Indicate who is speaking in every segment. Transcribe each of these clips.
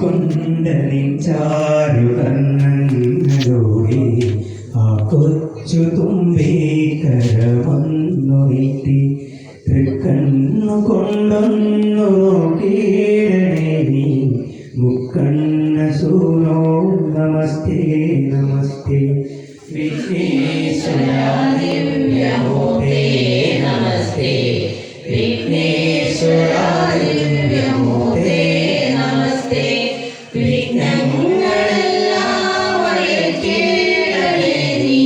Speaker 1: കൊണ്ട നെഞ്ചാരുകണ്ണങ്ങളോടെ ആ കൊച്ചു തുമ്പേ കരമൊന്നുയർത്തി തൃക്കണ്ണു കൊണ്ടൊന്നു നോക്കിയിടണേ നീ മുക്കണ്ണ സൂനോ നമസ്തേ നമസ്തേ വിഘ്നേശ്വര ദിവ്യമൂർത്തേ നമസ്തേ വിഘ്നേശ്വര ദിവ്യമൂർത്തേ നമസ്തേ വിഘ്നങ്ങളെല്ലാം അകറ്റിയിടണേ നീ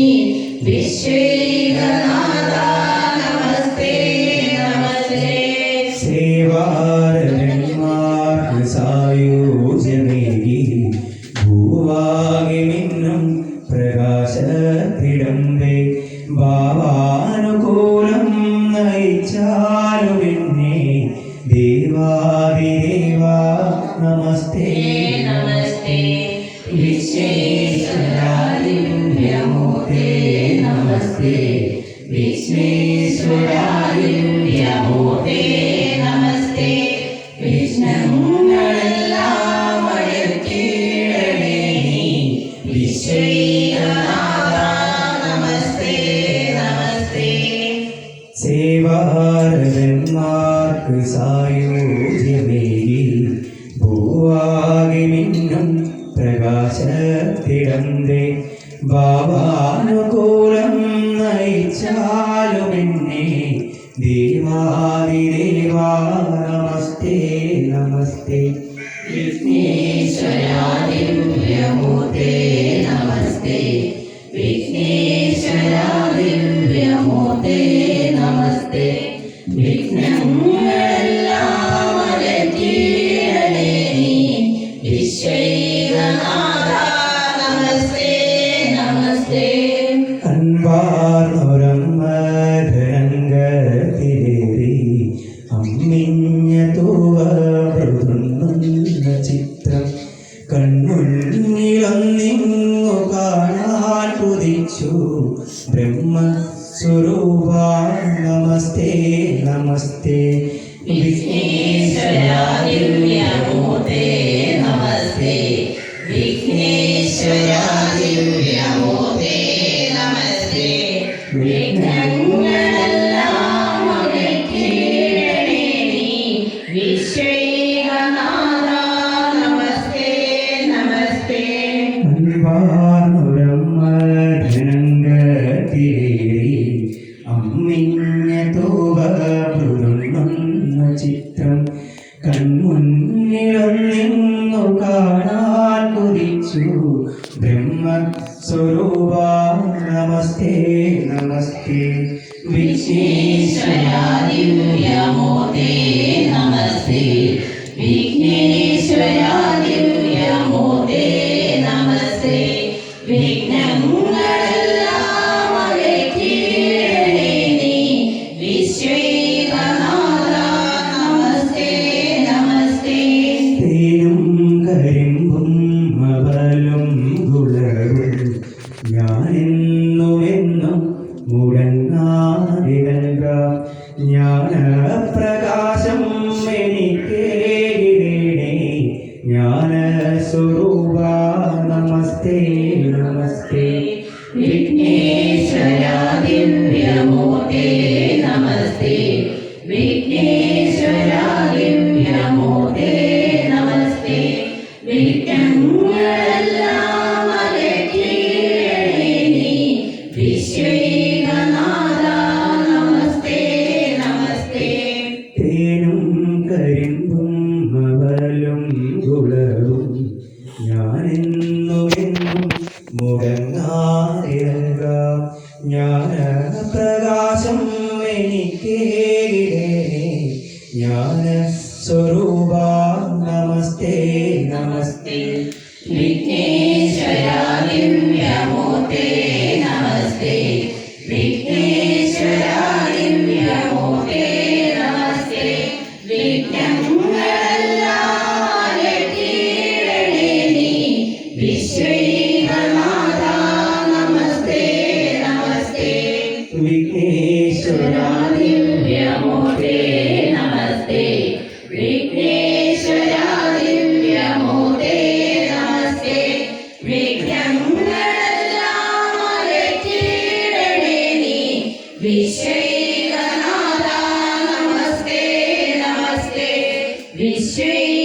Speaker 1: വിശ്വനാഥ നമസ്തേ നമസ്തേ സേവാരന്മാർക്ക് സായൂജ്യമേകി ഭൂവാകെ മിന്നും പ്രകാശത്തിടമ്പേ ഭാവാനുകൂലം നയിച്ചാലുമെന്നെ ദേവാദിദേവ നമസ്തേ നമസ്തേ വിശ്വേശ്വര ദിവ്യമൂർത്തേ നമസ്തേ വിശ്വേശ്വര ദിവ്യമൂർത്തേ നമസ്തേ വിഘ്നങ്ങളെല്ലാം അകറ്റിയിടണേ നീ വിശ്വനാഥ നമസ്തേ നമസ്തേ സേവാരന്മാർക്ക് സായൂജ്യമേകി ഭൂവാകെ മിന്നും പ്രകാശത്തിടന്തേ ഭാവാനുകൂലം നയിച്ചാലുമെന്നെ ദേവാദിദേവ നമസ്തേ നമസ്തേ വിഘ്നേശ്വര ദിവ്യമൂർത്തേ നമസ്തേ വിഘ്നേശ്വര ദിവ്യമൂർത്തേ നമസ്തേ വിഘ്നങ്ങളെല്ലാം അകറ്റിയിടണേ നീ വിശ്വനാഥ നമസ്തേ നമസ്തേ അൻപാർന്നൊരമ്മരംഗത്തിലേറി അമ്മിഞ്ഞ തൂവ മൃദുന്ന ചിത്രം കൺമുന്നിലൊന്നിങ്ങു കാണാൻ കുതിച്ചു ബ്രഹ്മസ്വരൂപ നമസ്തേ നമസ്തേ വിഘ്നേശ്വര ദിവ്യമൂർത്തേ നമസ്തേ വിഘ്നേശ്വര ദിവ്യമൂർത്തേ നമസ്തേ വിഘ്നങ്ങളെല്ലാം അകറ്റിയിടണേ നീ വിശ്വനാഥ നമസ്തേ നമസ്തേ അൻപാർന്നൊരമ്മരംഗത്തിലേറി അമ്മിഞ്ഞ തൂവ മൃദുന്ന ചിത്രം കൺമുന്നിലൊന്നിങ്ങു കാണാൻ കുതിച്ചു ബ്രഹ്മസ്വരൂപ നമസ്തേ നമസ്തേ വിഘ്നേശ്വര ദിവ്യമൂർത്തേ നമസ്തേ വിഘ്നേശ്വര ദിവ്യമൂർത്തേ നമസ്തേ വിഘ്നങ്ങളെല്ലാം അകറ്റിയിടണേ നീ വിശ്വനാഥ നമസ്തേ നമസ്തേ തേനും കരിമ്പും അവലും ഗുണവും ഞാനെന്നുമെന്നും മുടങ്ങാതെ നൽകാം ജ്ഞാനപ്രകാശം എനിക്കേകിടണേ ജ്ഞാനസ്വരൂപ നമസ്തേ നമസ്തേ വിഘ്നേശ്വര ദിവ്യമൂർത്തേ നമസ്തേ വിഘ്നേശ്വര ദിവ്യമൂർത്തേ നമസ്തേ വിഘ്നങ്ങളെല്ലാം അകറ്റിയിടണേ നീ വിശ്വനാഥ നമസ്തേ നമസ്തേ തേനും കരിമ്പും അവലും ഗുണവും ഞാനെന്നുമെന്നും മുടങ്ങാതെ നൽകാം ജ്ഞാനപ്രകാശം എനിക്കേകിടണേ ജ്ഞാനസ്വരൂപ നമസ്തേ നമസ്തേ വിഘ്നേശ്വര ദിവ്യമൂർത്തേ നമസ്തേ വിഘ്നേശ്വര ദിവ്യമൂർത്തേ നമസ്തേ വിഘ്നങ്ങളെല്ലാം അകറ്റിയിടണേ നീ വിശ്വനാഥ നമസ്തേ നമസ്തേ വിഘ്നേശ്വര ദിവ്യമൂർത്തേ നമസ്തേ വിഘ്നേശ്വര ദിവ്യമൂർത്തേ വിഘ്നങ്ങളെല്ലാം അകറ്റിയിടണേ നീ. വിശ്വൈകനാഥ നമസ്തേ നമസ്തേ. വിശ്വൈ